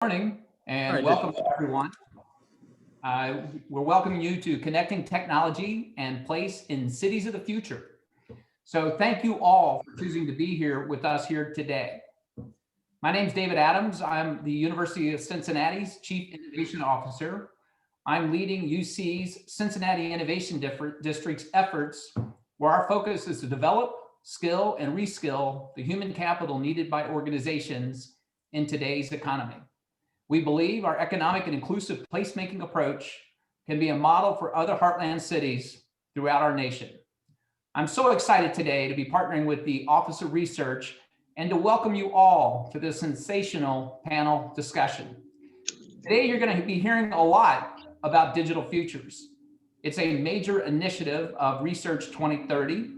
Morning All and right, welcome to everyone. We're welcoming you to Connecting Technology and Place in Cities of the Future. So thank you all for choosing to be here with us here today. My name is David Adams. I'm the University of Cincinnati's Chief Innovation Officer. I'm leading UC's Cincinnati Innovation District's efforts, where our focus is to develop, skill, and reskill the human capital needed by organizations in today's economy. We believe our economic and inclusive placemaking approach can be a model for other heartland cities throughout our nation. I'm so excited today to be partnering with the Office of Research and to welcome you all to this sensational panel discussion. Today, you're going to be hearing a lot about digital futures. It's a major initiative of Research 2030,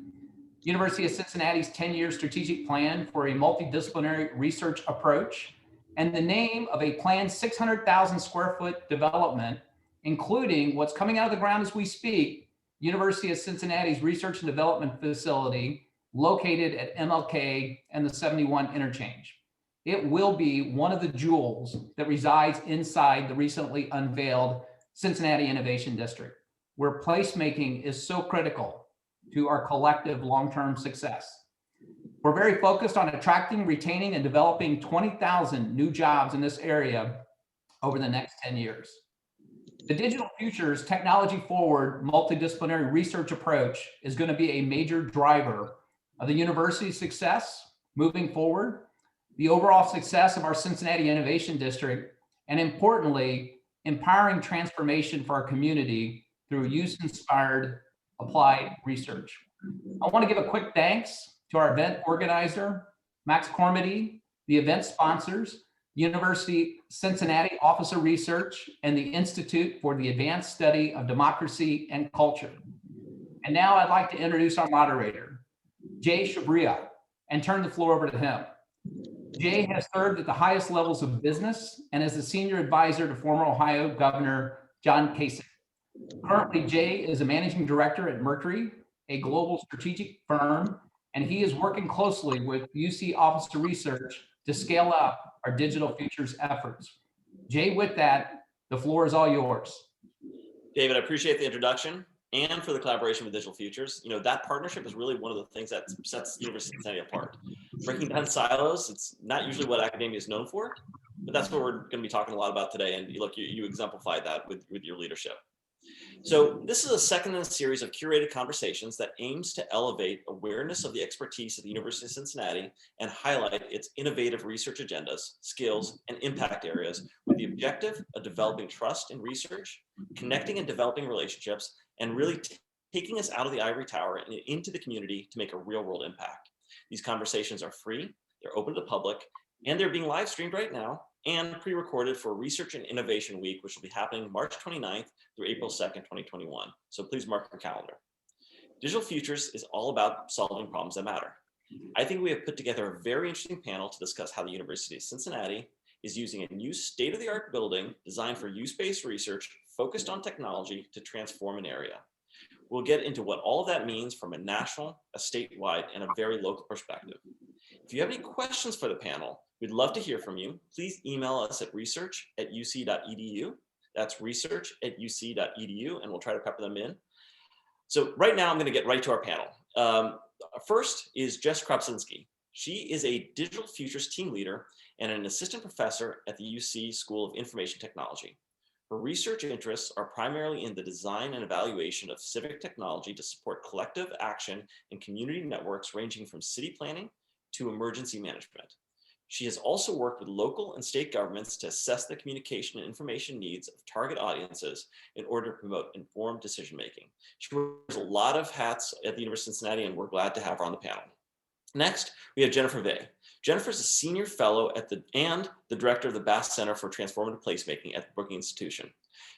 University of Cincinnati's 10-year strategic plan for a multidisciplinary research approach, and the name of a planned 600,000 square foot development, including what's coming out of the ground as we speak, University of Cincinnati's Research and Development Facility located at MLK and the 71 interchange. It will be one of the jewels that resides inside the recently unveiled Cincinnati Innovation District, where placemaking is so critical to our collective long-term success. We're very focused on attracting, retaining, and developing 20,000 new jobs in this area over the next 10 years. The Digital Futures technology forward multidisciplinary research approach is going to be a major driver of the university's success moving forward, the overall success of our Cincinnati Innovation District, and importantly, empowering transformation for our community through use-inspired applied research. I want to give a quick thanks to our event organizer, Max Cormody, the event sponsors, University Cincinnati Office of Research, and the Institute for the Advanced Study of Democracy and Culture. And now I'd like to introduce our moderator, Jay Shabria, and turn the floor over to him. Jay has served at the highest levels of business and is a senior advisor to former Ohio Governor John Kasich. Currently, Jay is a managing director at Mercury, a global strategic firm, and he is working closely with UC Office of Research to scale up our digital futures efforts. Jay, with that, the floor is all yours. David, I appreciate the introduction and for the collaboration with Digital Futures. You know, that partnership is really one of the things that sets University of Cincinnati apart. Breaking down silos, it's not usually what academia is known for, but that's what we're going to be talking a lot about today. And look, you exemplified that with your leadership. So this is a second in a series of curated conversations that aims to elevate awareness of the expertise of the University of Cincinnati and highlight its innovative research agendas, skills, and impact areas with the objective of developing trust in research, connecting and developing relationships, and really taking us out of the ivory tower and into the community to make a real world impact. These conversations are free, they're open to the public, and they're being live streamed right now and pre-recorded for Research and Innovation Week, which will be happening March 29th through April 2nd, 2021. So please mark your calendar. Digital Futures is all about solving problems that matter. I think we have put together a very interesting panel to discuss how the University of Cincinnati is using a new state-of-the-art building designed for use-based research focused on technology to transform an area. We'll get into what all of that means from a national, a statewide, and a very local perspective. If you have any questions for the panel, we'd love to hear from you. Please email us at research@uc.edu. That's research@uc.edu, and we'll try to pepper them in. So right now, I'm going to get right to our panel. First is Jess Kropczynski. She is a digital futures team leader and an assistant professor at the UC School of Information Technology. Her research interests are primarily in the design and evaluation of civic technology to support collective action and community networks ranging from city planning to emergency management. She has also worked with local and state governments to assess the communication and information needs of target audiences in order to promote informed decision-making. She wears a lot of hats at the University of Cincinnati, and we're glad to have her on the panel. Next, we have Jennifer Vey. Jennifer is a senior fellow and the director of the Bass Center for Transformative Placemaking at the Brookings Institution.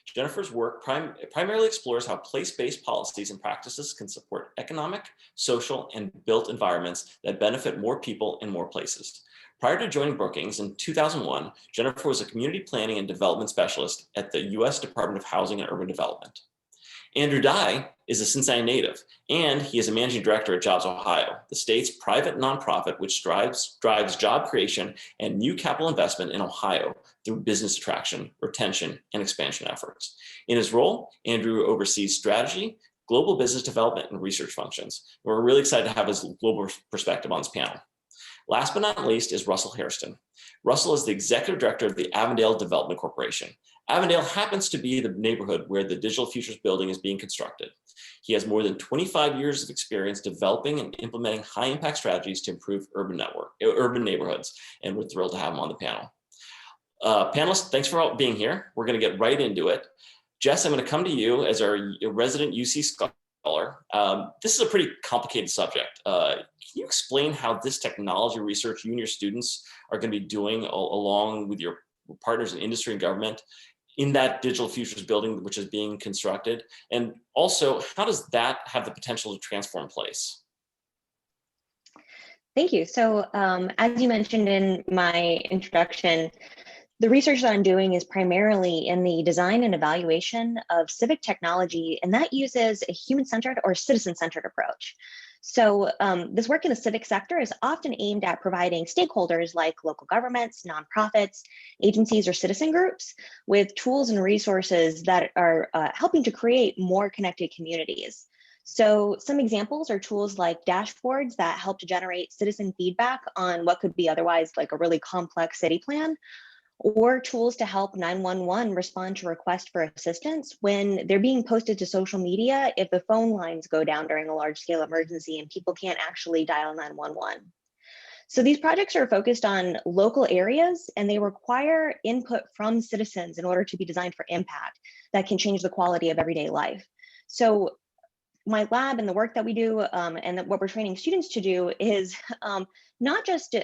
Jennifer's work primarily explores how place-based policies and practices can support economic, social, and built environments that benefit more people in more places. Prior to joining Brookings in 2001, Jennifer was a community planning and development specialist at the U.S. Department of Housing and Urban Development. Andrew Dye is a Cincinnati native, and he is a managing director at Jobs Ohio, the state's private nonprofit which drives job creation and new capital investment in Ohio through business attraction, retention, and expansion efforts. In his role, Andrew oversees strategy, global business development, and research functions. We're really excited to have his global perspective on this panel. Last but not least is Russell Hairston. Russell is the executive director of the Avondale Development Corporation. Avondale happens to be the neighborhood where the Digital Futures building is being constructed. He has more than 25 years of experience developing and implementing high-impact strategies to improve urban neighborhoods, and we're thrilled to have him on the panel. Panelists, thanks for being here. We're going to get right into it. Jess, I'm going to come to you as our resident UC scholar. This is a pretty complicated subject. Can you explain how this technology research you and your students are going to be doing along with your partners in industry and government in that Digital Futures building which is being constructed? And also, how does that have the potential to transform place? Thank you. So as you mentioned in my introduction, the research that I'm doing is primarily in the design and evaluation of civic technology, and that uses a human-centered or citizen-centered approach. So this work in the civic sector is often aimed at providing stakeholders like local governments, nonprofits, agencies, or citizen groups with tools and resources that are helping to create more connected communities. So some examples are tools like dashboards that help to generate citizen feedback on what could be otherwise like a really complex city plan, or tools to help 911 respond to requests for assistance when they're being posted to social media if the phone lines go down during a large-scale emergency and people can't actually dial 911. So these projects are focused on local areas, and they require input from citizens in order to be designed for impact that can change the quality of everyday life. So my lab and the work that we do and what we're training students to do is not just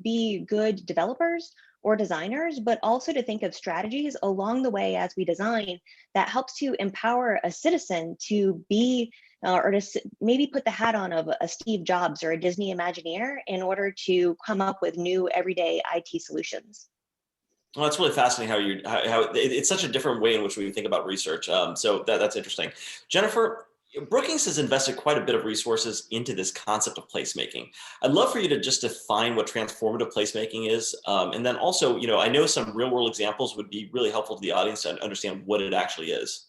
be good developers or designers, but also to think of strategies along the way as we design that helps to empower a citizen to be or to maybe put the hat on of a Steve Jobs or a Disney Imagineer in order to come up with new everyday IT solutions. Well, that's really fascinating how it's such a different way in which we think about research. So that's interesting. Jennifer, Brookings has invested quite a bit of resources into this concept of placemaking. I'd love for you to just define what transformative placemaking is. And then also, I know some real world examples would be really helpful to the audience to understand what it actually is.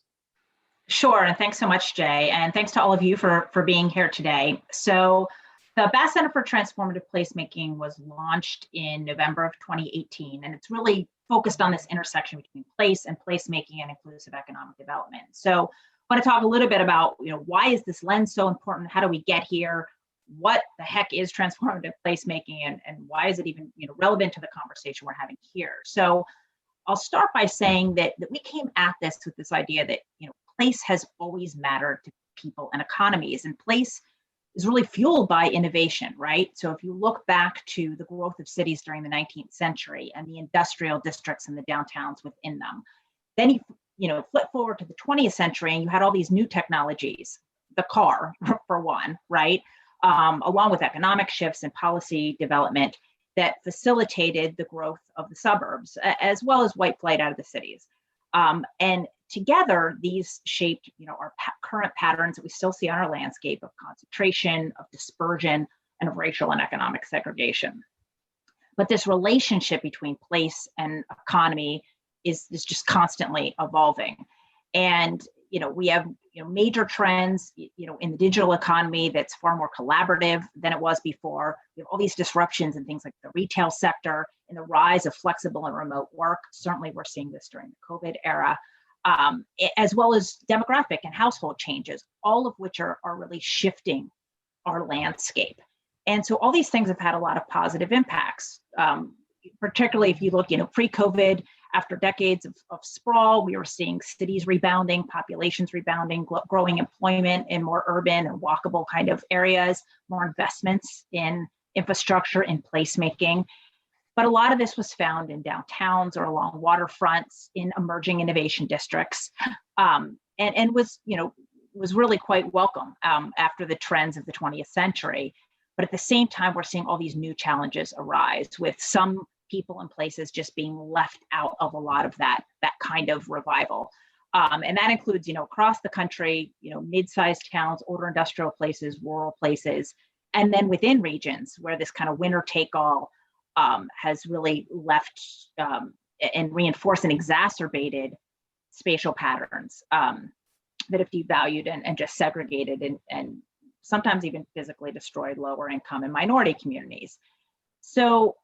Sure, and thanks so much, Jay. And thanks to all of you for being here today. So the Bass Center for Transformative Placemaking was launched in November of 2018, and it's really focused on this intersection between place and placemaking and inclusive economic development. So I want to talk a little bit about, why is this lens so important? How do we get here? What the heck is transformative placemaking, and why is it even, relevant to the conversation we're having here? So I'll start by saying that we came at this with this idea that, place has always mattered to people and economies, and place is really fueled by innovation, right? So if you look back to the growth of cities during the 19th century and the industrial districts and the downtowns within them, then you flip forward to the 20th century and you had all these new technologies, the car for one, right? Along with economic shifts and policy development that facilitated the growth of the suburbs, as well as white flight out of the cities. And together, these shaped, our current patterns that we still see on our landscape of concentration, of dispersion, and of racial and economic segregation. But this relationship between place and economy is just constantly evolving. And, we have, major trends, in the digital economy that's far more collaborative than it was before. We have all these disruptions in things like the retail sector and the rise of flexible and remote work. Certainly we're seeing this during the COVID era, as well as demographic and household changes, all of which are really shifting our landscape. And so all these things have had a lot of positive impacts, particularly if you look, pre-COVID, after decades of sprawl, we were seeing cities rebounding, populations rebounding, growing employment in more urban and walkable kind of areas, more investments in infrastructure and placemaking. But a lot of this was found in downtowns or along waterfronts in emerging innovation districts, and was really quite welcome after the trends of the 20th century. But at the same time, we're seeing all these new challenges arise, with some people and places just being left out of a lot of that kind of revival. And that includes, across the country, mid-sized towns, older industrial places, rural places, and then within regions where this kind of winner take all has really left and reinforced and exacerbated spatial patterns that have devalued and just segregated and sometimes even physically destroyed lower income and minority communities. So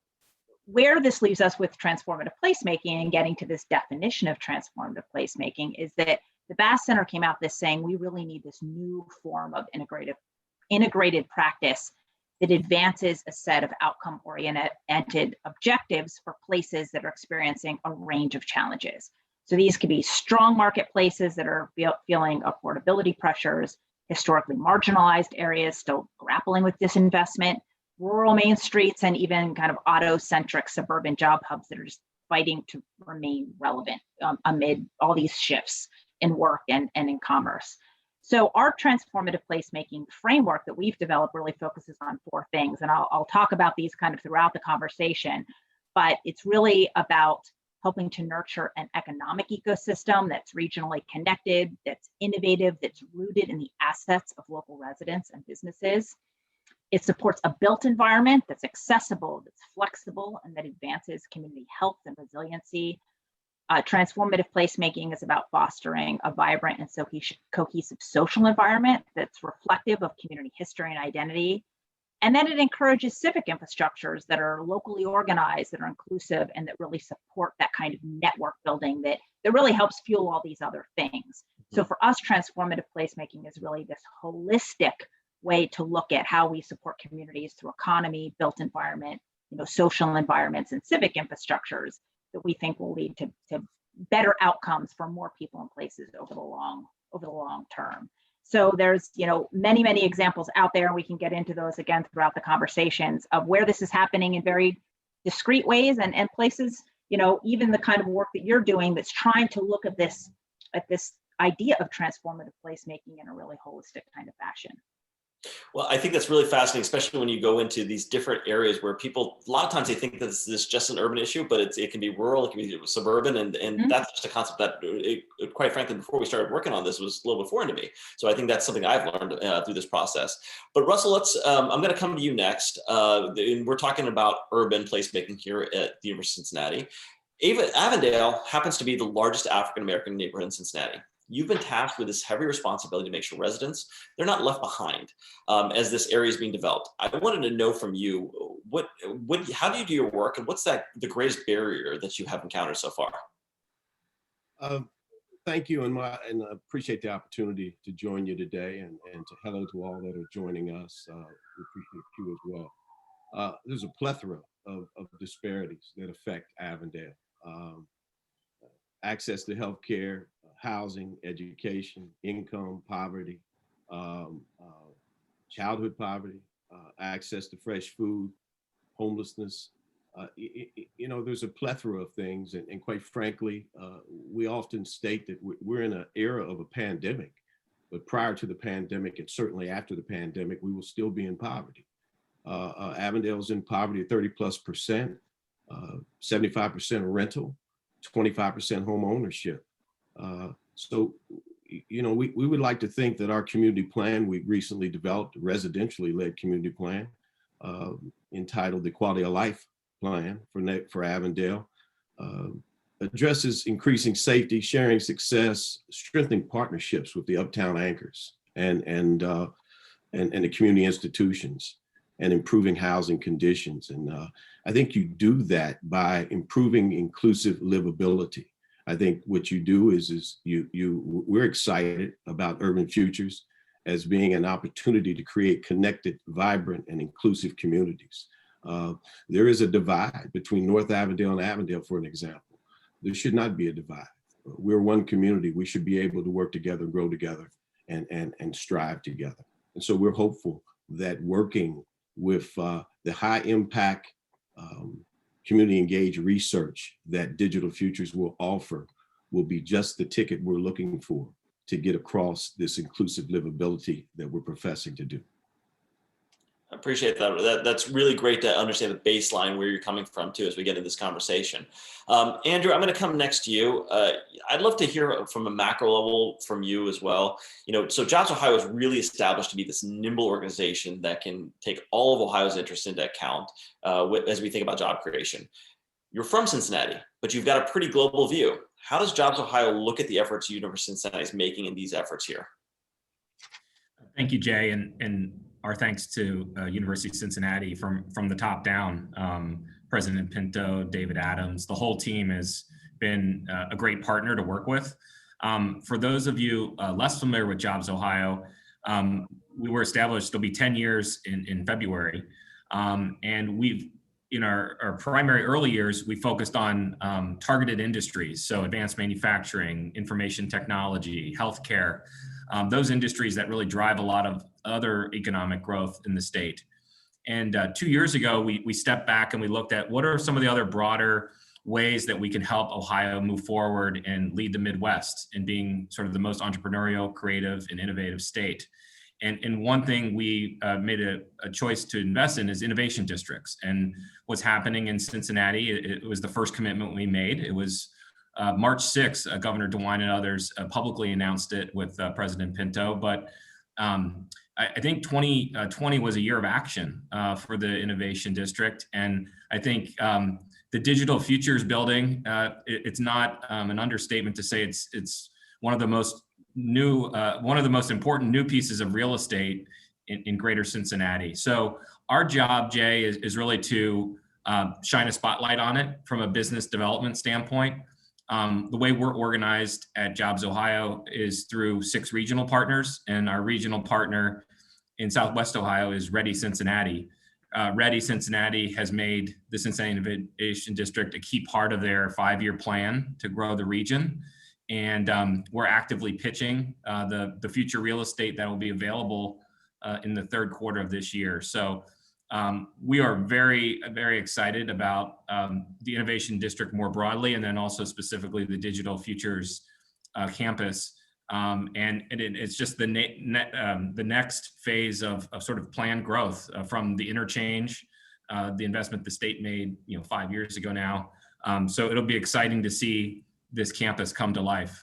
where this leaves us with transformative placemaking and getting to this definition of transformative placemaking is that the Bass Center came out this saying we really need this new form of integrated practice that advances a set of outcome-oriented objectives for places that are experiencing a range of challenges. So these could be strong marketplaces that are feeling affordability pressures, historically marginalized areas still grappling with disinvestment, rural main streets, and even kind of auto-centric suburban job hubs that are just fighting to remain relevant amid all these shifts in work and in commerce. So our transformative placemaking framework that we've developed really focuses on 4 things, and I'll talk about these kind of throughout the conversation, but it's really about helping to nurture an economic ecosystem that's regionally connected, that's innovative, that's rooted in the assets of local residents and businesses. It supports a built environment that's accessible, that's flexible, and that advances community health and resiliency. Transformative placemaking is about fostering a vibrant and cohesive social environment that's reflective of community history and identity. And then it encourages civic infrastructures that are locally organized, that are inclusive, and that really support that kind of network building that really helps fuel all these other things. So for us, transformative placemaking is really this holistic way to look at how we support communities through economy, built environment, social environments, and civic infrastructures that we think will lead to better outcomes for more people and places over the long term. So there's many examples out there. We can get into those again throughout the conversations of where this is happening in very discrete ways and places, even the kind of work that you're doing that's trying to look at this idea of transformative placemaking in a really holistic kind of fashion. Well, I think that's really fascinating, especially when you go into these different areas where people, a lot of times they think that this is just an urban issue, but it can be rural, it can be suburban, and that's just a concept that, quite frankly, before we started working on this was a little bit foreign to me. So I think that's something I've learned through this process. But Russell, I'm going to come to you next. And we're talking about urban placemaking here at the University of Cincinnati. Avondale happens to be the largest African-American neighborhood in Cincinnati. You've been tasked with this heavy responsibility to make sure residents, they're not left behind as this area is being developed. I wanted to know from you, how do you do your work, and what's the greatest barrier that you have encountered so far? Thank you, and I appreciate the opportunity to join you today, and to hello to all that are joining us. We appreciate you as well. There's a plethora of disparities that affect Avondale. Access to healthcare, housing, education, income, poverty, childhood poverty, access to fresh food, homelessness. There's a plethora of things. And quite frankly, we often state that we're in an era of a pandemic, but prior to the pandemic and certainly after the pandemic, we will still be in poverty. Avondale's in poverty at 30+%, 75% rental, 25% home ownership. So, we would like to think that our community plan, we recently developed a residentially led community plan entitled the Quality of Life Plan for Avondale, addresses increasing safety, sharing success, strengthening partnerships with the uptown anchors and the community institutions, and improving housing conditions. And I think you do that by improving inclusive livability. I think what you do is we're excited about Urban Futures as being an opportunity to create connected, vibrant, and inclusive communities. There is a divide between North Avondale and Avondale, for an example. There should not be a divide. We're one community. We should be able to work together, grow together, and strive together. And so we're hopeful that working with the high impact community engaged research that Digital Futures will offer will be just the ticket we're looking for to get across this inclusive livability that we're professing to do. I appreciate that. That's really great to understand the baseline where you're coming from too as we get into this conversation. Andrew, I'm going to come next to you. I'd love to hear from a macro level from you as well. So Jobs Ohio is really established to be this nimble organization that can take all of Ohio's interests into account as we think about job creation. You're from Cincinnati, but you've got a pretty global view. How does Jobs Ohio look at the efforts University of Cincinnati is making in these efforts here? Thank you, Jay, and our thanks to University of Cincinnati from the top down. President Pinto, David Adams, the whole team has been a great partner to work with. For those of you less familiar with Jobs Ohio, we were established, it'll be 10 years in February. And we've, in our primary early years, we focused on targeted industries. So advanced manufacturing, information technology, healthcare, those industries that really drive a lot of other economic growth in the state. And 2 years ago, we stepped back and we looked at what are some of the other broader ways that we can help Ohio move forward and lead the Midwest in being sort of the most entrepreneurial, creative, and innovative state. And one thing we made a choice to invest in is innovation districts. And what's happening in Cincinnati, it was the first commitment we made. It was March 6th, Governor DeWine and others publicly announced it with President Pinto. But I think 2020 was a year of action for the innovation district. And I think the digital futures building, it's not an understatement to say it's one of the most important new pieces of real estate in greater Cincinnati. So our job, Jay, is really to shine a spotlight on it from a business development standpoint. The way we're organized at Jobs Ohio is through 6 regional partners, and our regional partner in Southwest Ohio is Ready Cincinnati. Ready Cincinnati has made the Cincinnati Innovation District a key part of their 5-year plan to grow the region. And we're actively pitching the future real estate that will be available in the 3rd quarter of this year. So we are very, very excited about the Innovation District more broadly, and then also specifically the Digital Futures campus. And it's just the next phase of sort of planned growth from the interchange, the investment the state made 5 years ago now. So it'll be exciting to see this campus come to life.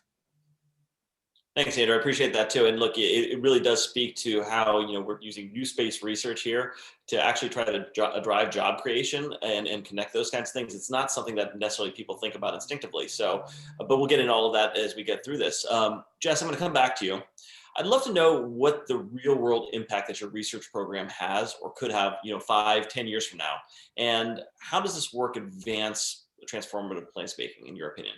Thanks, Andrew. I appreciate that too. And look, it really does speak to how we're using new space research here to actually try to drive job creation and connect those kinds of things. It's not something that necessarily people think about instinctively. So, but we'll get into all of that as we get through this. Jess, I'm going to come back to you. I'd love to know what the real world impact that your research program has or could have, 5, 10 years from now. And how does this work advance transformative placemaking, in your opinion?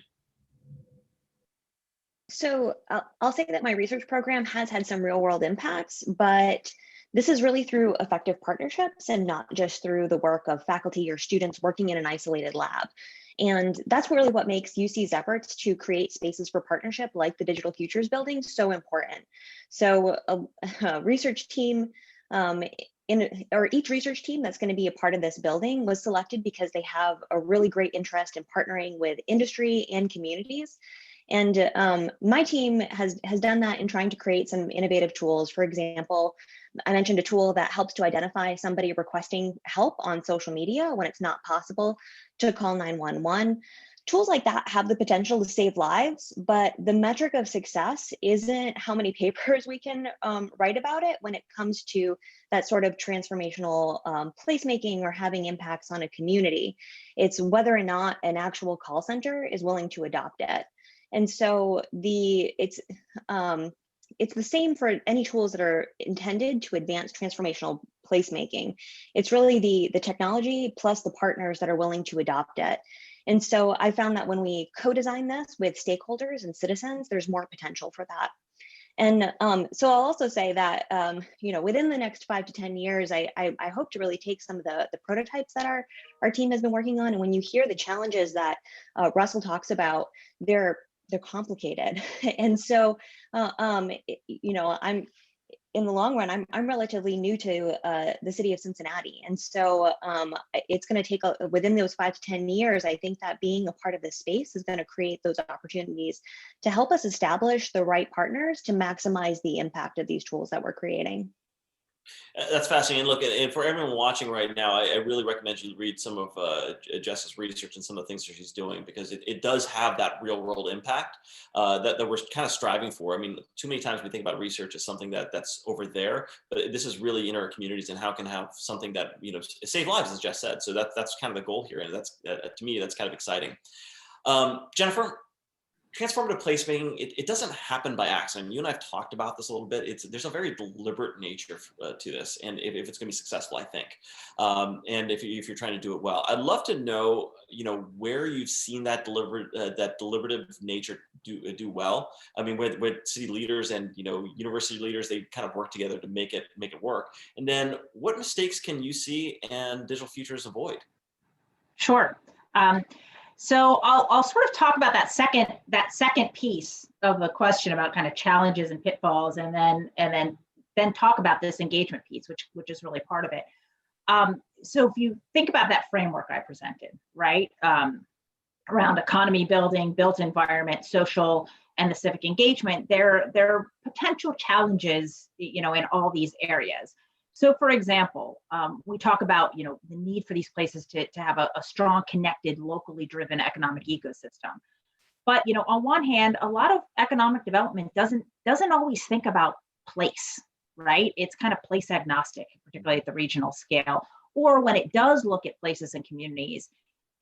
So I'll say that my research program has had some real world impacts, but this is really through effective partnerships and not just through the work of faculty or students working in an isolated lab. And that's really what makes UC's efforts to create spaces for partnership like the Digital Futures Building so important. So a research team each research team that's going to be a part of this building was selected because they have a really great interest in partnering with industry and communities. And my team has done that in trying to create some innovative tools. For example, I mentioned a tool that helps to identify somebody requesting help on social media when it's not possible to call 911. Tools like that have the potential to save lives, but the metric of success isn't how many papers we can write about it when it comes to that sort of transformational placemaking or having impacts on a community. It's whether or not an actual call center is willing to adopt it. And so it's the same for any tools that are intended to advance transformational placemaking. It's really the technology plus the partners that are willing to adopt it. And so I found that when we co-design this with stakeholders and citizens, there's more potential for that. And so I'll also say that, within the next 5 to 10 years, I hope to really take some of the prototypes that our team has been working on. And when you hear the challenges that Russell talks about, they're complicated. And so, I'm in the long run, I'm relatively new to the city of Cincinnati. And so it's going to take within those 5 to 10 years, I think that being a part of this space is going to create those opportunities to help us establish the right partners to maximize the impact of these tools that we're creating. That's fascinating. And look, and for everyone watching right now, I really recommend you read some of Jess's research and some of the things that she's doing, because it does have that real world impact that we're kind of striving for. I mean, too many times we think about research as something that's over there, but this is really in our communities, and how can have something that, you know, save lives, as Jess said. So that's kind of the goal here. And that's, to me, that's kind of exciting. Jennifer, transformative placemaking, it doesn't happen by accident. You and I have talked about this a little bit. There's a very deliberate nature to this, and if it's going to be successful, I think, and if you're trying to do it well, I'd love to know, you know, where you've seen that deliberative nature do well. I mean, with city leaders and, you know, university leaders, they kind of work together to make it work. And then, what mistakes can you see and Digital Futures avoid? Sure. So I'll sort of talk about that second piece of the question about kind of challenges and pitfalls, and then talk about this engagement piece, which is really part of it. So if you think about that framework I presented, right, around economy building, built environment, social, and the civic engagement, there are potential challenges, you know, in all these areas. So, for example, we talk about, you know, the need for these places to have a strong, connected, locally driven economic ecosystem. But, you know, on one hand, a lot of economic development doesn't always think about place, right? It's kind of place agnostic, particularly at the regional scale. Or when it does look at places and communities,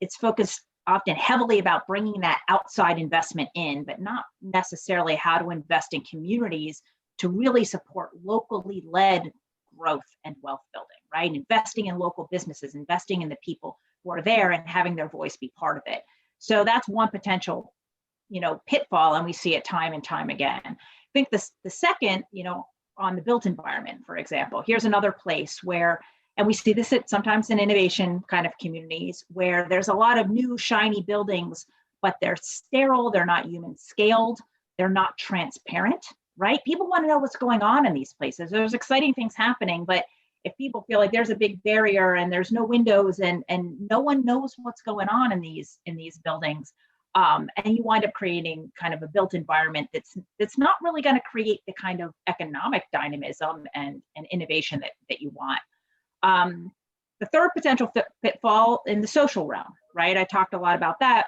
it's focused often heavily about bringing that outside investment in, but not necessarily how to invest in communities to really support locally led growth and wealth building, right? Investing in local businesses, investing in the people who are there and having their voice be part of it. So that's one potential, you know, pitfall, and we see it time and time again. I think the second, you know, on the built environment, for example, here's another place where, and we see this sometimes in innovation kind of communities, where there's a lot of new shiny buildings, but they're sterile, they're not human scaled, they're not transparent, right? People want to know what's going on in these places. There's exciting things happening, but if people feel like there's a big barrier and there's no windows and no one knows what's going on in these buildings, and you wind up creating kind of a built environment that's not really going to create the kind of economic dynamism and innovation that you want. The third potential pitfall in the social realm, right? I talked a lot about that.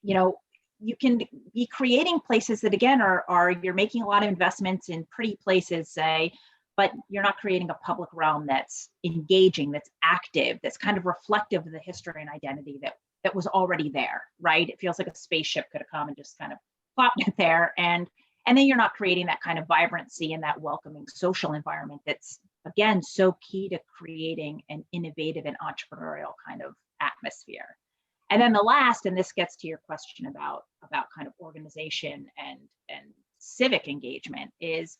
You know, you can be creating places that, again, are you're making a lot of investments in pretty places, say, but you're not creating a public realm that's engaging, that's active, that's kind of reflective of the history and identity that was already there, right? It feels like a spaceship could have come and just kind of plopped it there. And then you're not creating that kind of vibrancy and that welcoming social environment that's, again, so key to creating an innovative and entrepreneurial kind of atmosphere. And then the last, and this gets to your question about kind of organization and civic engagement, is,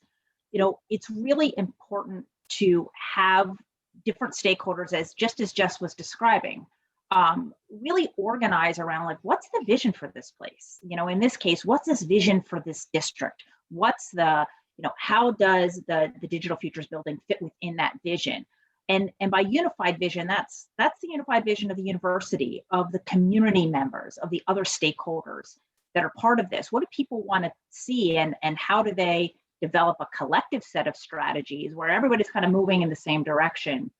you know, it's really important to have different stakeholders, as Jess was describing, really organize around, like, what's the vision for this place? You know, in this case, what's this vision for this district? What's the, you know, how does the Digital Futures building fit within that vision? And by unified vision, that's the unified vision of the university, of the community members, of the other stakeholders that are part of this. What do people want to see, and how do they develop a collective set of strategies where everybody's kind of moving in the same direction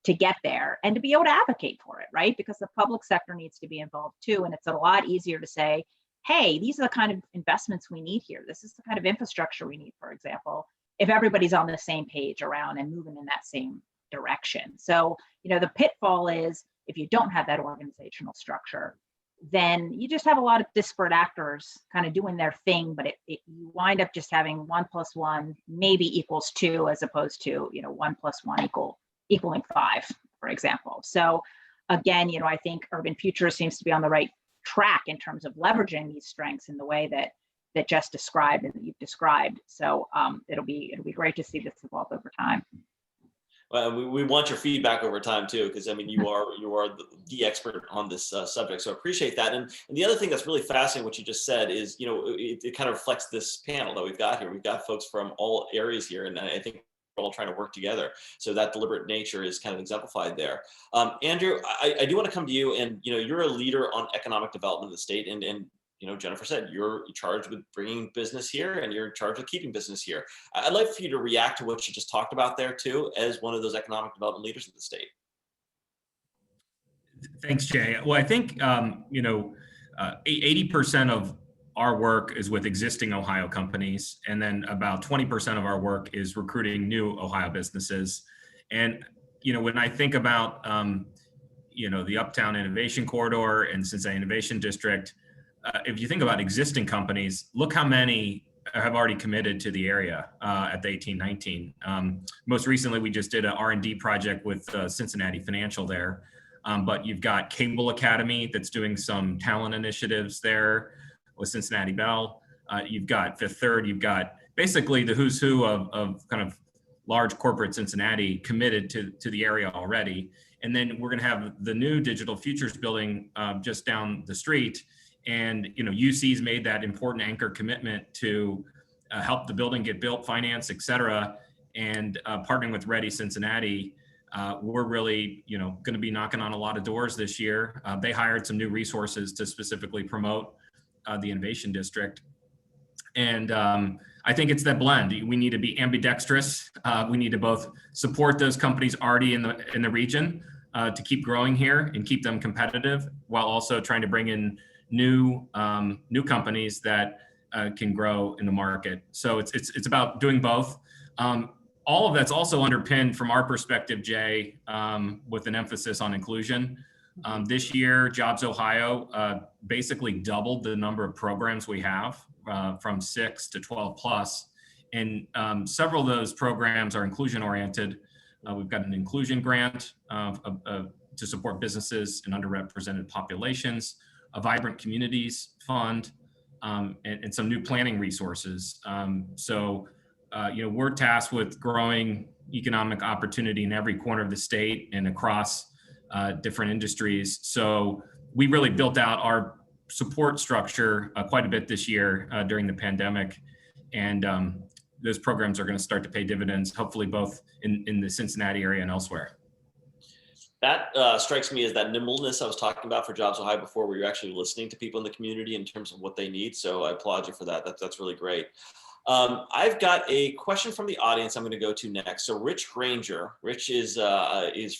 to get there, and to be able to advocate for it, right? Because the public sector needs to be involved too. And it's a lot easier to say, hey, these are the kind of investments we need here. This is the kind of infrastructure we need, for example, if everybody's on the same page around and moving in that same direction. So, you know, the pitfall is, if you don't have that organizational structure, then you just have a lot of disparate actors kind of doing their thing, but you wind up just having 1 + 1 maybe equals 2, as opposed to, you know, 1 + 1 equaling 5, for example. So again, you know, I think Urban Futures seems to be on the right track in terms of leveraging these strengths in the way that Jess described and that you've described. So it'll be great to see this evolve over time. Well, we want your feedback over time too, because I mean, you are the expert on this subject, so I appreciate that. And the other thing that's really fascinating, what you just said, is, you know, it kind of reflects this panel that we've got here. We've got folks from all areas here, and I think we're all trying to work together. So that deliberate nature is kind of exemplified there. Andrew, I do want to come to you, and, you know, you're a leader on economic development of the state, and Jennifer said, you're charged with bringing business here and you're charged with keeping business here. I'd like for you to react to what you just talked about there too, as one of those economic development leaders of the state. Thanks, Jay. Well, I think, 80% of our work is with existing Ohio companies, and then about 20% of our work is recruiting new Ohio businesses. And, when I think about, the Uptown Innovation Corridor and Cincinnati Innovation District, if you think about existing companies, look how many have already committed to the area at the 1819. Most recently, we just did an R&D project with Cincinnati Financial there. But you've got Cable Academy that's doing some talent initiatives there with Cincinnati Bell. You've got Fifth Third. You've got basically the who's who of kind of large corporate Cincinnati committed to the area already. And then we're going to have the new Digital Futures building just down the street. And, UC's made that important anchor commitment to help the building get built, finance, et cetera. And partnering with Ready Cincinnati, we're really, going to be knocking on a lot of doors this year. They hired some new resources to specifically promote the Innovation District. And I think it's that blend. We need to be ambidextrous. We need to both support those companies already in the region to keep growing here and keep them competitive, while also trying to bring in new companies that can grow in the market. So it's about doing both. All of that's also underpinned from our perspective, Jay, with an emphasis on inclusion. This year, Jobs Ohio basically doubled the number of programs we have from 6 to 12 plus. And several of those programs are inclusion oriented. We've got an inclusion grant to support businesses in underrepresented populations, a Vibrant Communities Fund, and some new planning resources. We're tasked with growing economic opportunity in every corner of the state and across different industries. So we really built out our support structure quite a bit this year during the pandemic. And those programs are going to start to pay dividends, hopefully both in the Cincinnati area and elsewhere. That strikes me as that nimbleness I was talking about for Jobs Ohio before, where you're actually listening to people in the community in terms of what they need. So I applaud you for that. That's really great. I've got a question from the audience I'm going to go to next. So Rich Granger, Rich is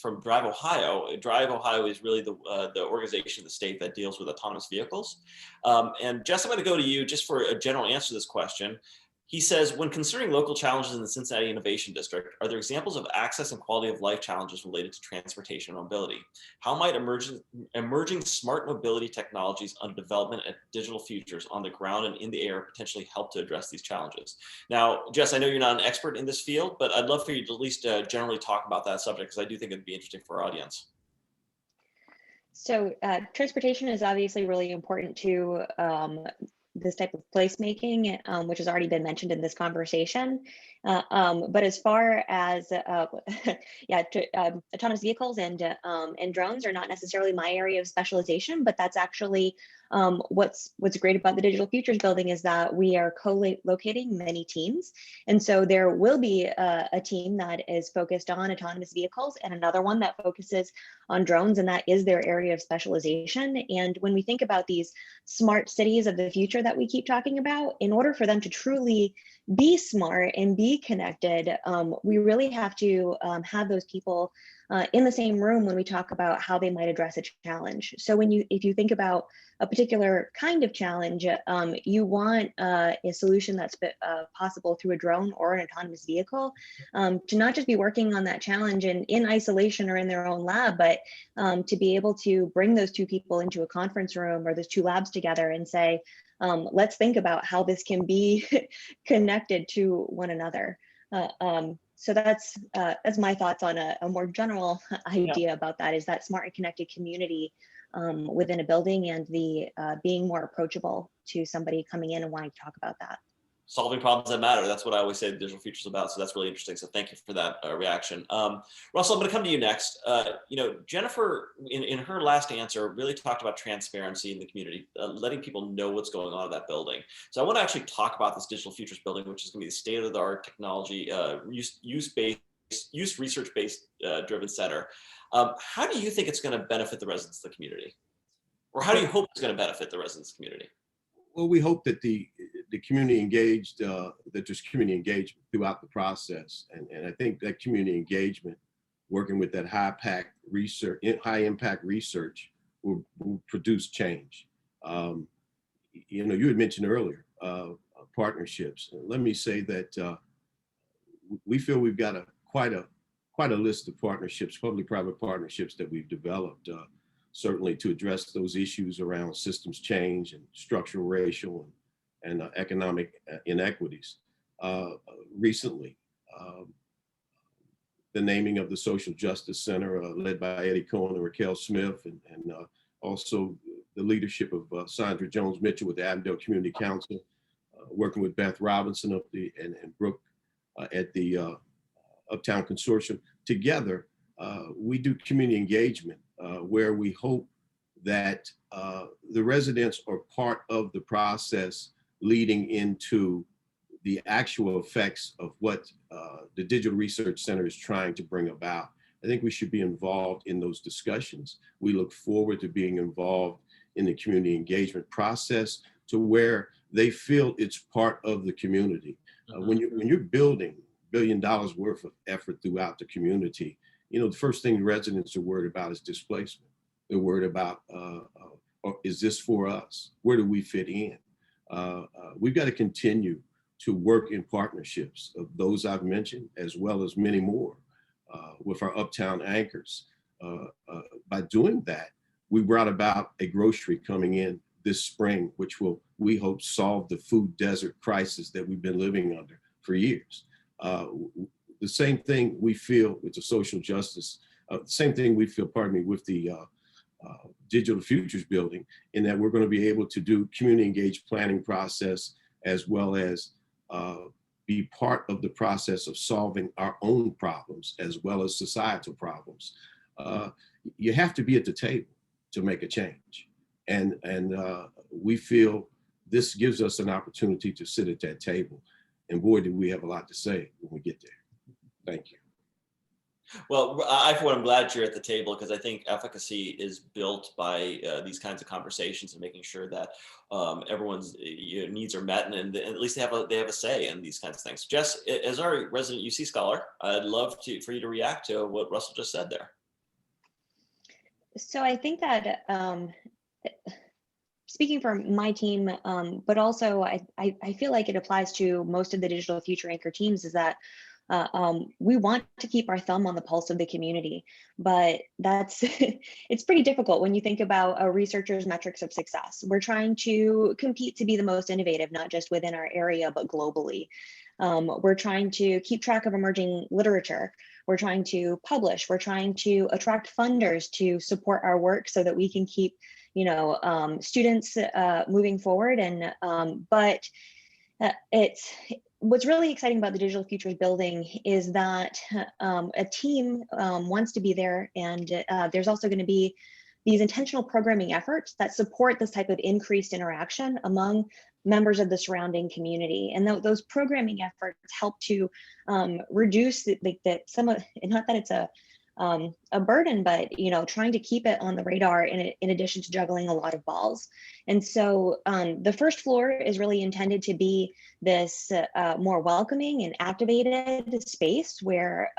from Drive Ohio. Drive Ohio is really the organization in the state that deals with autonomous vehicles. And Jess, I'm going to go to you just for a general answer to this question. He says, when considering local challenges in the Cincinnati Innovation District, are there examples of access and quality of life challenges related to transportation and mobility? How might emerging smart mobility technologies under development at Digital Futures on the ground and in the air potentially help to address these challenges? Now, Jess, I know you're not an expert in this field, but I'd love for you to at least generally talk about that subject, because I do think it'd be interesting for our audience. So transportation is obviously really important to this type of placemaking, which has already been mentioned in this conversation. But as far as autonomous vehicles and drones are not necessarily my area of specialization, but that's actually what's great about the Digital Futures building is that we are co-locating many teams. And so there will be a team that is focused on autonomous vehicles and another one that focuses on drones, and that is their area of specialization. And when we think about these smart cities of the future that we keep talking about, in order for them to truly be smart and be connected, we really have to have those people in the same room when we talk about how they might address a challenge. So if you think about a particular kind of challenge, you want a solution that's possible through a drone or an autonomous vehicle to not just be working on that challenge in isolation or in their own lab, but to be able to bring those two people into a conference room or those two labs together and say, let's think about how this can be connected to one another. So that's my thoughts on a more general idea about that, is that smart and connected community within a building and the being more approachable to somebody coming in and wanting to talk about that. Solving problems that matter. That's what I always say the Digital Futures is about. So that's really interesting. So thank you for that reaction. Russell, I'm going to come to you next. Jennifer, in her last answer, really talked about transparency in the community, letting people know what's going on in that building. So I want to actually talk about this Digital Futures building, which is going to be the state-of-the-art technology, use research-based driven center. How do you think it's going to benefit the residents of the community? Or how do you hope it's going to benefit the residents of the community? Well, we hope that the community engaged, that there's community engagement throughout the process. And I think that community engagement, working with that high impact research will produce change. You know, you had mentioned earlier, partnerships. Let me say that we feel we've got quite a list of partnerships, public-private partnerships that we've developed, certainly to address those issues around systems change and structural, racial, and economic inequities. Recently, the naming of the Social Justice Center, led by Eddie Cohen and Raquel Smith, and also the leadership of Sandra Jones Mitchell with the Avondale Community Council, working with Beth Robinson and Brooke at the Uptown Consortium. Together, we do community engagement where we hope that the residents are part of the process leading into the actual effects of what the Digital Research Center is trying to bring about. I think we should be involved in those discussions. We look forward to being involved in the community engagement process to where they feel it's part of the community. When you're building $1 billion worth of effort throughout the community, you know, the first thing residents are worried about is displacement. They're worried about, is this for us? Where do we fit in? We've got to continue to work in partnerships of those I've mentioned, as well as many more with our Uptown anchors. By doing that, we brought about a grocery coming in this spring, which will, we hope, solve the food desert crisis that we've been living under for years. The same thing we feel with the social justice, same thing we feel, pardon me, with the Digital Futures building, in that we're going to be able to do community engaged planning process, as well as be part of the process of solving our own problems as well as societal problems. You have to be at the table to make a change. And we feel this gives us an opportunity to sit at that table. And boy, do we have a lot to say when we get there. Thank you. Well, for one, I'm glad you're at the table, because I think efficacy is built by these kinds of conversations and making sure that everyone's needs are met, and at least they have a say in these kinds of things. Jess, as our resident UC scholar, I'd love for you to react to what Russell just said there. So I think that speaking for my team, but also I feel like it applies to most of the Digital Future Anchor teams, is that we want to keep our thumb on the pulse of the community, but that's it's pretty difficult when you think about a researcher's metrics of success. We're trying to compete to be the most innovative, not just within our area, but globally. We're trying to keep track of emerging literature. We're trying to publish. We're trying to attract funders to support our work so that we can keep, you know, students moving forward. And but it's what's really exciting about the Digital Futures building is that a team wants to be there, and there's also going to be these intentional programming efforts that support this type of increased interaction among members of the surrounding community. And those programming efforts help to reduce some of, not that it's a burden, but, you know, trying to keep it on the radar in addition to juggling a lot of balls. And so the first floor is really intended to be this more welcoming and activated space where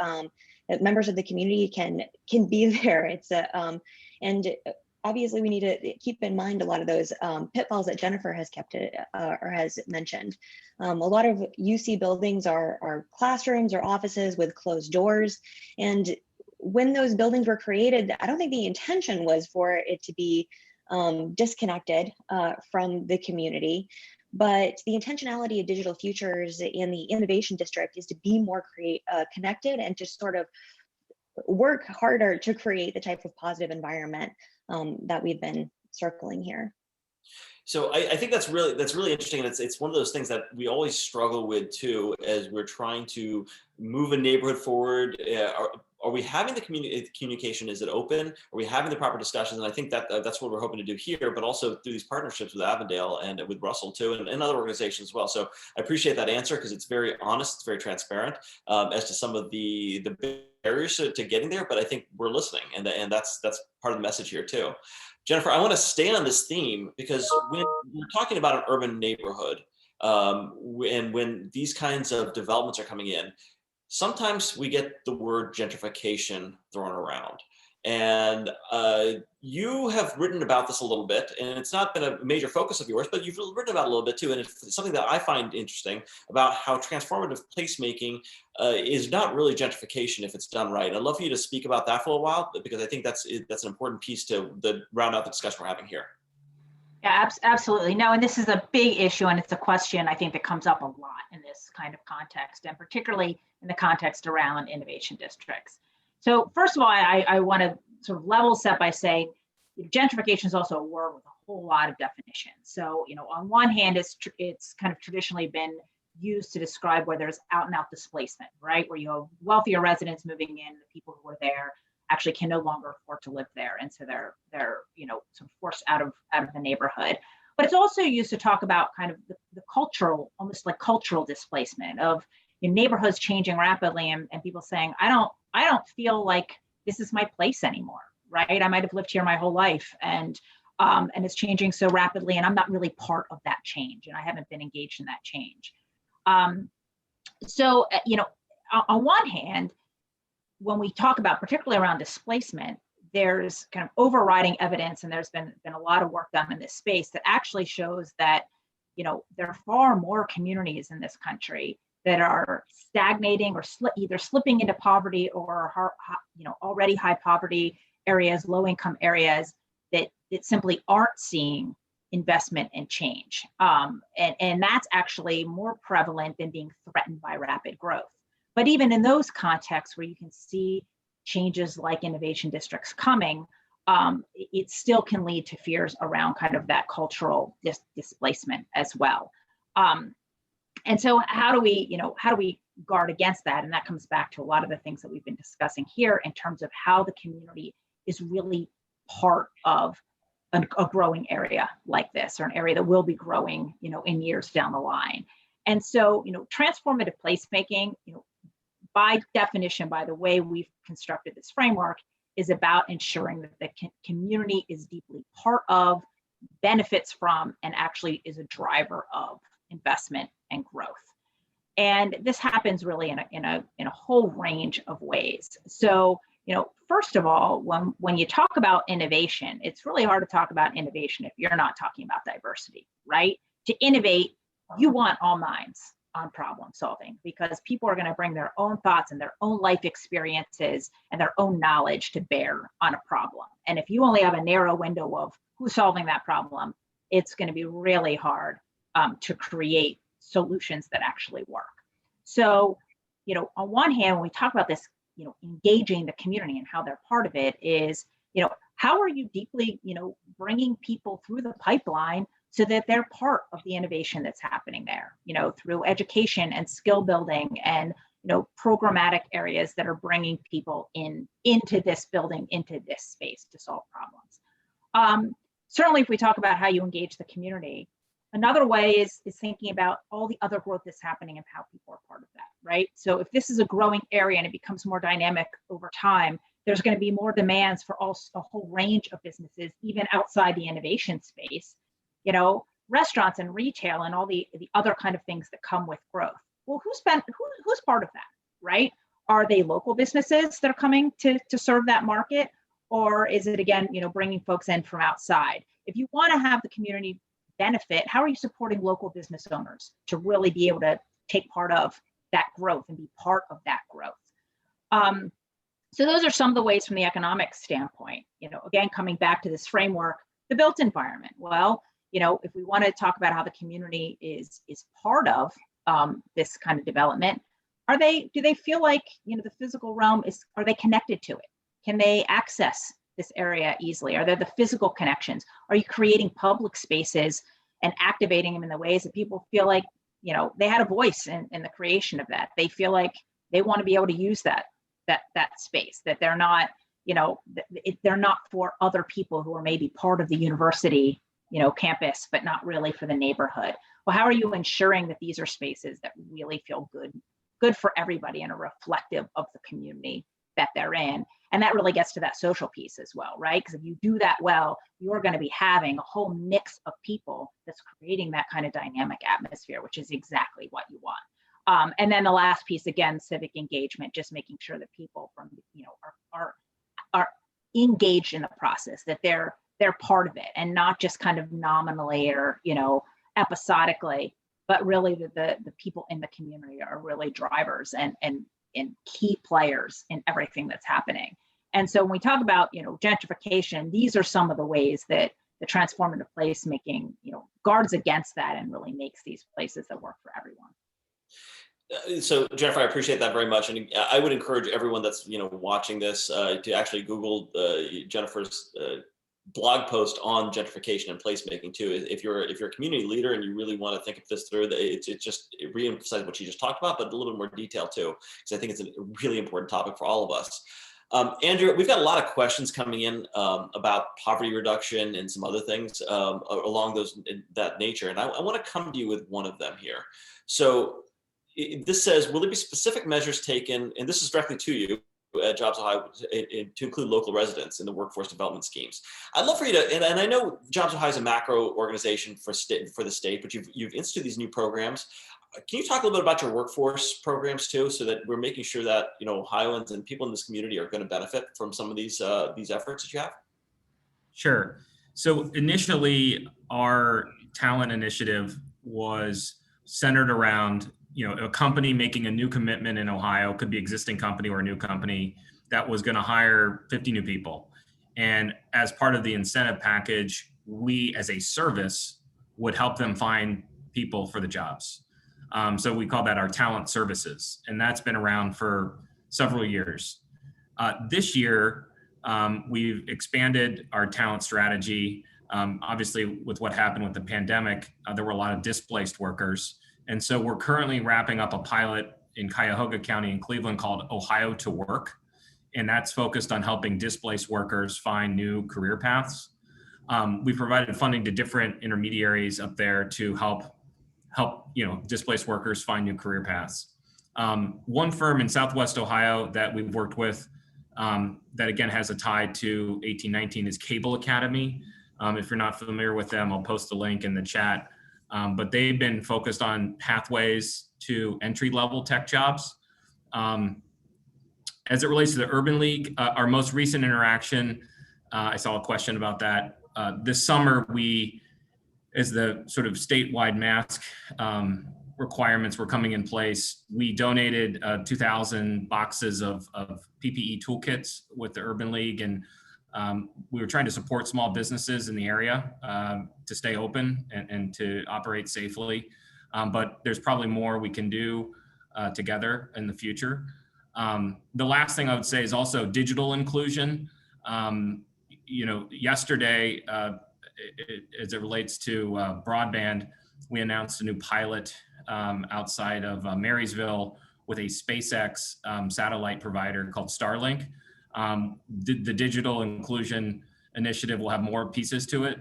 members of the community can be there. It's and obviously we need to keep in mind a lot of those pitfalls that Jennifer has or has mentioned. A lot of UC buildings are classrooms or offices with closed doors, and when those buildings were created, I don't think the intention was for it to be disconnected from the community, but the intentionality of Digital Futures in the Innovation District is to be more connected and to sort of work harder to create the type of positive environment that we've been circling here. So I think that's really interesting, and it's one of those things that we always struggle with too, as we're trying to move a neighborhood forward. Are we having the communication? Is it open? Are we having the proper discussions? And I think that's what we're hoping to do here, but also through these partnerships with Avondale and with Russell too, and other organizations as well. So I appreciate that answer, because it's very honest, it's very transparent as to some of the barriers to getting there. But I think we're listening, and that's part of the message here too. Jennifer, I want to stay on this theme because when we're talking about an urban neighborhood, and when these kinds of developments are coming in, sometimes we get the word gentrification thrown around. And you have written about this a little bit, and it's not been a major focus of yours, but you've written about it a little bit too. And it's something that I find interesting about how transformative placemaking is not really gentrification if it's done right. I'd love for you to speak about that for a while, because I think that's an important piece to round out the discussion we're having here. Yeah, absolutely. No, and this is a big issue, and it's a question I think that comes up a lot in this kind of context, and particularly in the context around innovation districts. So first of all, I want to sort of level set by saying gentrification is also a word with a whole lot of definitions. So, on one hand, it's kind of traditionally been used to describe where there's out and out displacement, right? Where you have wealthier residents moving in, the people who are there actually can no longer afford to live there, and so they're sort of forced out of the neighborhood. But it's also used to talk about kind of the cultural, almost like cultural displacement of neighborhoods changing rapidly, and people saying, I don't feel like this is my place anymore, right? I might have lived here my whole life, and it's changing so rapidly, and I'm not really part of that change, and I haven't been engaged in that change. So on one hand, when we talk about particularly around displacement, there's kind of overriding evidence, and there's been a lot of work done in this space that actually shows that there are far more communities in this country that are stagnating or either slipping into poverty or already high poverty areas, low income areas that simply aren't seeing investment and change. And that's actually more prevalent than being threatened by rapid growth. But even in those contexts where you can see changes like innovation districts coming, it still can lead to fears around kind of that cultural displacement as well. And so how do we guard against that? And that comes back to a lot of the things that we've been discussing here in terms of how the community is really part of a growing area like this, or an area that will be growing, in years down the line. And so, transformative placemaking, by definition, by the way we've constructed this framework, is about ensuring that the community is deeply part of, benefits from, and actually is a driver of investment and growth. And this happens really in a whole range of ways. So, first of all, when you talk about innovation, it's really hard to talk about innovation if you're not talking about diversity, right? To innovate, you want all minds on problem solving, because people are going to bring their own thoughts and their own life experiences and their own knowledge to bear on a problem. And if you only have a narrow window of who's solving that problem, it's going to be really hard to create solutions that actually work. So, on one hand, when we talk about this, engaging the community and how they're part of it is, how are you deeply, bringing people through the pipeline so that they're part of the innovation that's happening there, through education and skill building and, programmatic areas that are bringing people into this building, into this space to solve problems. Certainly, if we talk about how you engage the community, another way is thinking about all the other growth that's happening and how people are part of that, right? So if this is a growing area and it becomes more dynamic over time, there's going to be more demands for a whole range of businesses, even outside the innovation space, restaurants and retail and all the other kind of things that come with growth. Well, who's part of that, right? Are they local businesses that are coming to serve that market? Or is it, again, bringing folks in from outside? If you want to have the community benefit, how are you supporting local business owners to really be able to take part of that growth and be part of that growth? So those are some of the ways from the economic standpoint. Again, coming back to this framework, the built environment. Well, if we want to talk about how the community is part of this kind of development, do they feel like the physical realm are they connected to it? Can they access this area easily? Are there the physical connections? Are you creating public spaces and activating them in the ways that people feel like, they had a voice in the creation of that? They feel like they want to be able to use that space, that they're not, they're not for other people who are maybe part of the university, campus, but not really for the neighborhood. Well, how are you ensuring that these are spaces that really feel good for everybody and are reflective of the community that they're in. And that really gets to that social piece as well, right? Because if you do that well, you're going to be having a whole mix of people that's creating that kind of dynamic atmosphere, which is exactly what you want. And then the last piece, again, civic engagement, just making sure that people from, are engaged in the process, that they're part of it, and not just kind of nominally or, episodically, but really the people in the community are really drivers and key players in everything that's happening. And so when we talk about, gentrification, these are some of the ways that the transformative placemaking, guards against that and really makes these places that work for everyone. So Jennifer, I appreciate that very much. And I would encourage everyone that's, watching this to actually Google Jennifer's blog post on gentrification and placemaking too. If you're a community leader and you really want to think of this through, it reemphasizes what you just talked about, but a little bit more detail too, because I think it's a really important topic for all of us. Andrew, we've got a lot of questions coming in about poverty reduction and some other things along that nature. And I want to come to you with one of them here. So this says, will there be specific measures taken, and this is directly to you, at Jobs Ohio, to include local residents in the workforce development schemes? I'd love for you to, and I know Jobs Ohio is a macro organization for the state, but you've instituted these new programs. Can you talk a little bit about your workforce programs too, so that we're making sure that Ohioans and people in this community are going to benefit from some of these efforts that you have? Sure. So initially, our talent initiative was centered around a company making a new commitment in Ohio, could be existing company or a new company, that was going to hire 50 new people. And as part of the incentive package, we as a service would help them find people for the jobs. So we call that our talent services. And that's been around for several years. This year, we've expanded our talent strategy. Obviously, with what happened with the pandemic, there were a lot of displaced workers. And so we're currently wrapping up a pilot in Cuyahoga County in Cleveland called Ohio to Work. And that's focused on helping displaced workers find new career paths. We provided funding to different intermediaries up there to help displaced workers find new career paths. One firm in Southwest Ohio that we've worked with that again has a tie to 1819 is Cable Academy. If you're not familiar with them, I'll post the link in the chat. But they've been focused on pathways to entry-level tech jobs. As it relates to the Urban League, our most recent interaction, I saw a question about that. This summer, as the sort of statewide mask requirements were coming in place, we donated 2,000 boxes of PPE toolkits with the Urban League, and we were trying to support small businesses in the area to stay open and to operate safely. But there's probably more we can do together in the future. The last thing I would say is also digital inclusion. Yesterday, as it relates to broadband, we announced a new pilot outside of Marysville with a SpaceX satellite provider called Starlink. The digital inclusion initiative will have more pieces to it,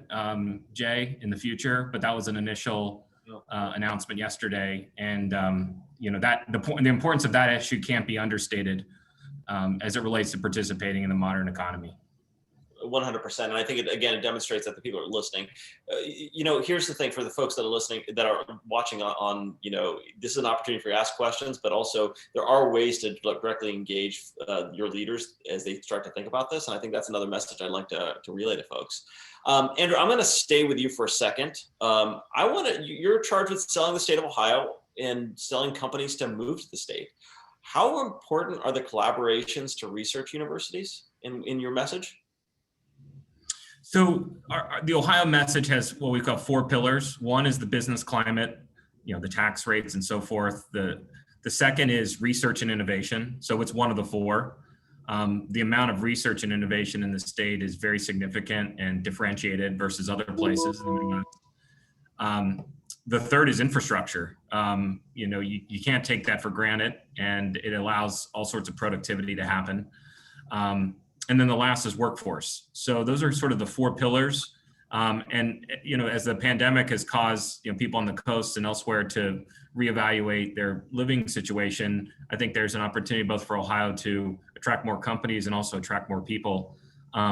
Jay, in the future, but that was an initial announcement yesterday. And the importance of that issue can't be understated as it relates to participating in the modern economy. 100%. And I think it demonstrates that the people are listening. Here's the thing for the folks that are listening, that are watching on, this is an opportunity for you to ask questions, but also there are ways to directly engage your leaders as they start to think about this. And I think that's another message I'd like to relay to folks. Andrew, I'm going to stay with you for a second. You're charged with selling the state of Ohio and selling companies to move to the state. How important are the collaborations to research universities in your message? So the Ohio message has what we call 4 pillars. One is the business climate, the tax rates and so forth. The second is research and innovation. So it's one of the 4. The amount of research and innovation in the state is very significant and differentiated versus other places in the Midwest. The third is infrastructure. You can't take that for granted, and it allows all sorts of productivity to happen. And then the last is workforce. So those are sort of the 4 pillars. And as the pandemic has caused people on the coast and elsewhere to reevaluate their living situation, I think there's an opportunity both for Ohio to attract more companies and also attract more people.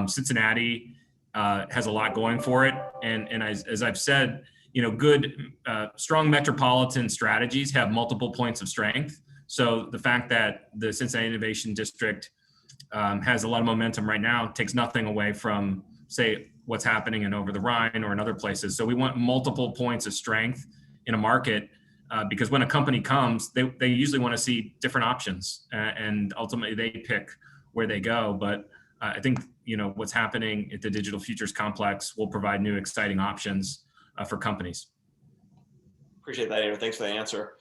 Cincinnati has a lot going for it, and as I've said, good, strong metropolitan strategies have multiple points of strength. So the fact that the Cincinnati Innovation District has a lot of momentum right now takes nothing away from, say, what's happening in Over the Rhine or in other places. So we want multiple points of strength in a market because when a company comes, they usually want to see different options and ultimately they pick where they go. But I think, what's happening at the Digital Futures Complex will provide new exciting options for companies. Appreciate that, Andrew. Thanks for the answer.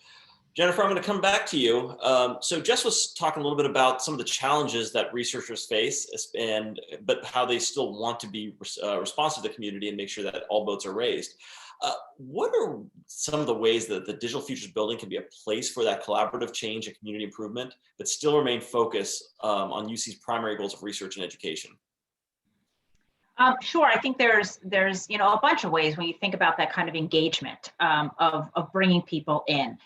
Jennifer, I'm going to come back to you. So Jess was talking a little bit about some of the challenges that researchers face, but how they still want to be responsive to the community and make sure that all boats are raised. What are some of the ways that the Digital Futures Building can be a place for that collaborative change and community improvement, but still remain focused on UC's primary goals of research and education? Sure. I think there's a bunch of ways when you think about that kind of engagement of bringing people in.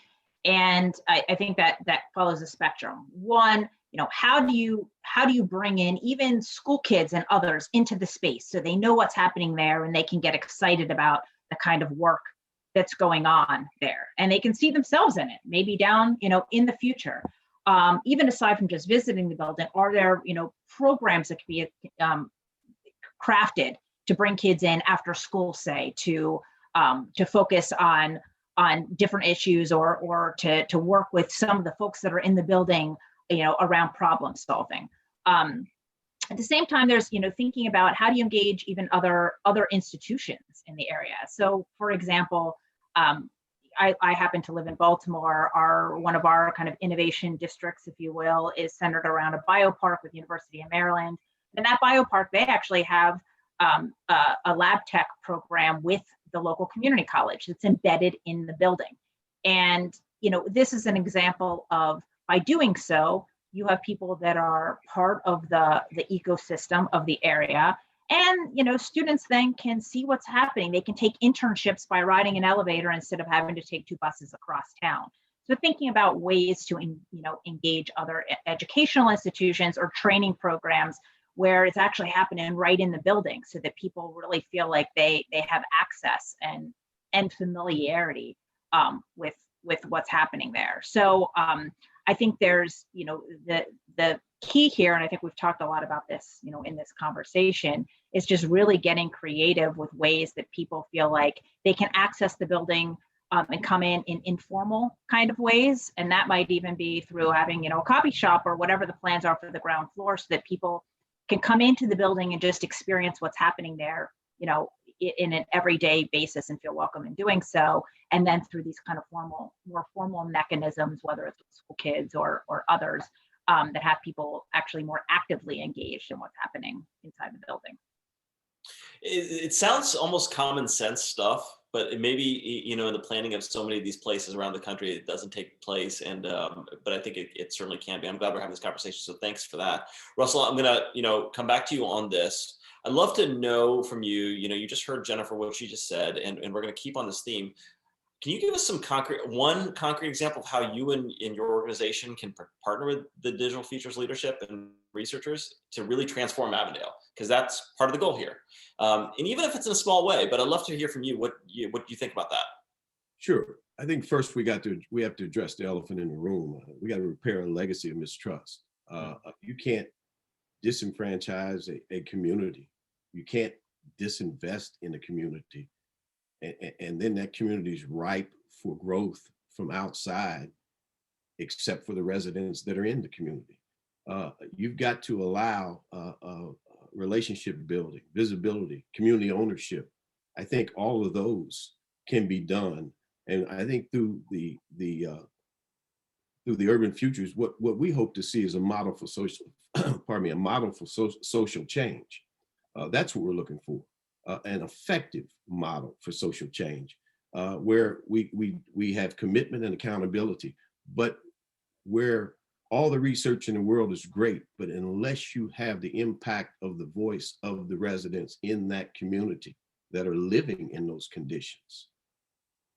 And I think that follows a spectrum. One, how do you bring in even school kids and others into the space so they know what's happening there and they can get excited about the kind of work that's going on there, and they can see themselves in it, maybe down, in the future. Even aside from just visiting the building, are there, programs that can be crafted to bring kids in after school, say, to focus on different issues or to work with some of the folks that are in the building, around problem solving. At the same time, there's, thinking about how do you engage even other institutions in the area. So for example, I happen to live in Baltimore. One of our kind of innovation districts, if you will, is centered around a biopark with University of Maryland. And that biopark, they actually have a lab tech program with the local community college that's embedded in the building. And, this is an example of, by doing so, you have people that are part of the ecosystem of the area. And, students then can see what's happening. They can take internships by riding an elevator instead of having to take 2 buses across town. So thinking about ways to, engage other educational institutions or training programs where it's actually happening right in the building so that people really feel like they have access and familiarity with what's happening there. So I think there's, the key here, and I think we've talked a lot about this, in this conversation, is just really getting creative with ways that people feel like they can access the building and come in informal kind of ways. And that might even be through having, a coffee shop or whatever the plans are for the ground floor so that people can come into the building and just experience what's happening there, in an everyday basis and feel welcome in doing so. And then through these kind of more formal mechanisms, whether it's school kids or others, that have people actually more actively engaged in what's happening inside the building. It sounds almost common sense stuff, but it maybe, in the planning of so many of these places around the country, it doesn't take place. And but I think it certainly can be. I'm glad we're having this conversation. So thanks for that. Russell, I'm gonna, come back to you on this. I'd love to know from you, you just heard Jennifer, what she just said, and we're going to keep on this theme. Can you give us one concrete example of how you and your organization can partner with the Digital Futures leadership and researchers to really transform Avondale? Because that's part of the goal here. And even if it's in a small way, but I'd love to hear from you what you think about that. Sure. I think first we have to address the elephant in the room. We got to repair a legacy of mistrust. You can't disenfranchise a community. You can't disinvest in a community. And then that community is ripe for growth from outside, except for the residents that are in the community. You've got to allow relationship building, visibility, community ownership. I think all of those can be done. And I think through the urban futures, what we hope to see is a model for social, a model for social change. That's what we're looking for. An effective model for social change, where we have commitment and accountability, but where all the research in the world is great, but unless you have the impact of the voice of the residents in that community, that are living in those conditions.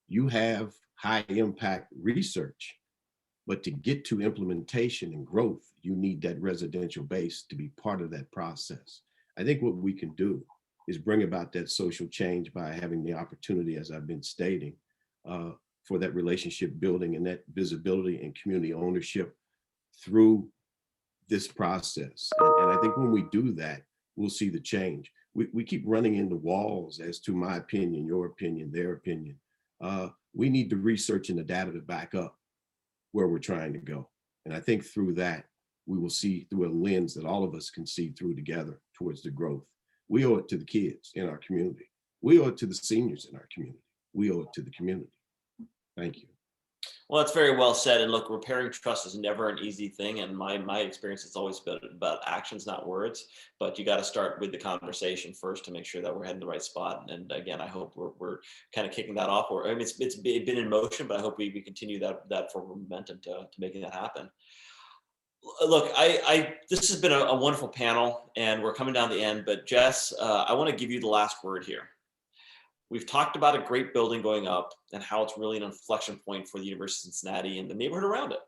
You have high impact research, but to get to implementation and growth, you need that residential base to be part of that process. I think what we can do is bring about that social change by having the opportunity, as I've been stating, for that relationship building and that visibility and community ownership through this process. And I think when we do that, we'll see the change. We keep running into walls as to my opinion, your opinion, their opinion. We need the research and the data to back up where we're trying to go. And I think through that, we will see through a lens that all of us can see through together towards the growth. We owe it to the kids in our community. We owe it to the seniors in our community. We owe it to the community. Thank you. Well, that's very well said. And look, repairing trust is never an easy thing. And my experience has always been about actions, not words. But you got to start with the conversation first to make sure that we're heading the right spot. And again, I hope we're kind of kicking that off. Or I mean, it's been in motion, but I hope we continue that forward momentum to making that happen. Look, this has been a wonderful panel, and we're coming down the end. But Jess, I want to give you the last word here. We've talked about a great building going up and how it's really an inflection point for the University of Cincinnati and the neighborhood around it.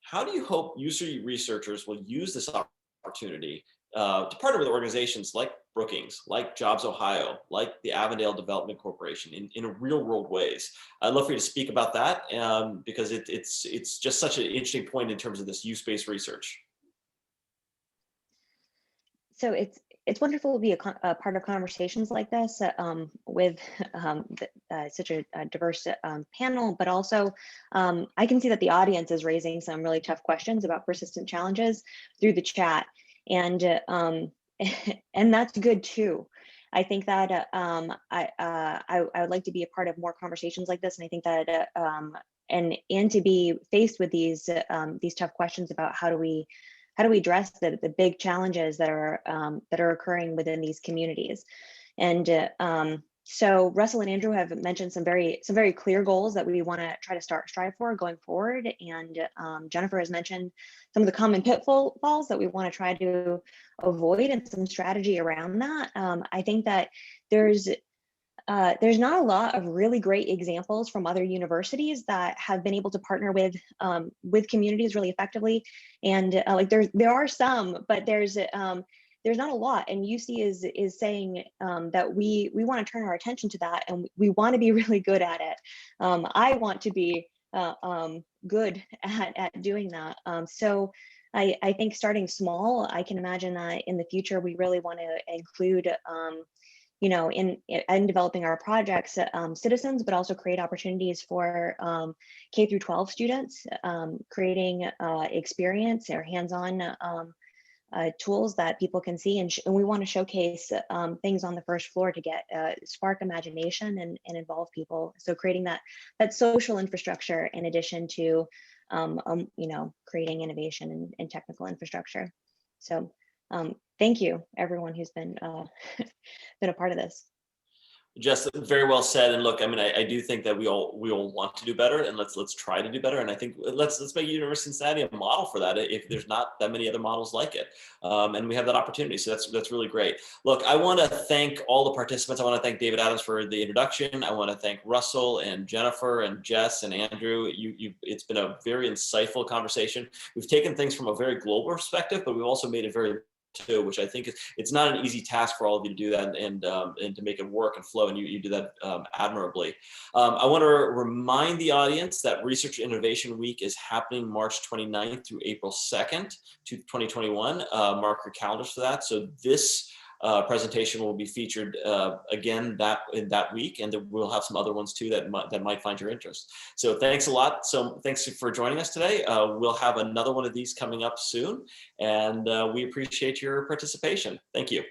How do you hope UC researchers will use this opportunity to partner with organizations like Brookings, like Jobs Ohio, like the Avondale Development Corporation in real world ways? I'd love for you to speak about that because it's just such an interesting point in terms of this use-based research. So it's wonderful to be a part of conversations like this with such a diverse panel, but also I can see that the audience is raising some really tough questions about persistent challenges through the chat, and that's good too. I think that I would like to be a part of more conversations like this, and I think that and to be faced with these tough questions about how do we address the big challenges that are occurring within these communities. And so Russell and Andrew have mentioned some very clear goals that we want to try to strive for going forward. And Jennifer has mentioned some of the common pitfalls that we want to try to avoid and some strategy around that. I think that there's not a lot of really great examples from other universities that have been able to partner with communities really effectively, and like there are some, but there's not a lot. And UC is saying that we want to turn our attention to that, and we want to be really good at it. I want to be good at doing that. So I think starting small, I can imagine that in the future we really want to include in developing our projects, citizens, but also create opportunities for K through 12 students, creating experience or hands-on tools that people can see. And we want to showcase things on the first floor to get spark imagination and involve people. So creating that social infrastructure in addition to creating innovation and technical infrastructure. So thank you, everyone who's been a part of this. Just very well said. And look, I mean, I do think that we all want to do better, and let's try to do better. And I think let's make University of Cincinnati a model for that if there's not that many other models like it. And we have that opportunity. So that's really great. Look, I want to thank all the participants. I want to thank David Adams for the introduction. I want to thank Russell and Jennifer and Jess and Andrew. It's been a very insightful conversation. We've taken things from a very global perspective, but we've also made it very too, which I think it's not an easy task for all of you to do that and to make it work and flow, and you do that admirably. I want to remind the audience that Research Innovation Week is happening March 29th through April 2nd, 2021. Mark your calendars for that. So this presentation will be featured again that week, and we'll have some other ones too that might find your interest. So thanks a lot. So thanks for joining us today. We'll have another one of these coming up soon, and we appreciate your participation. Thank you.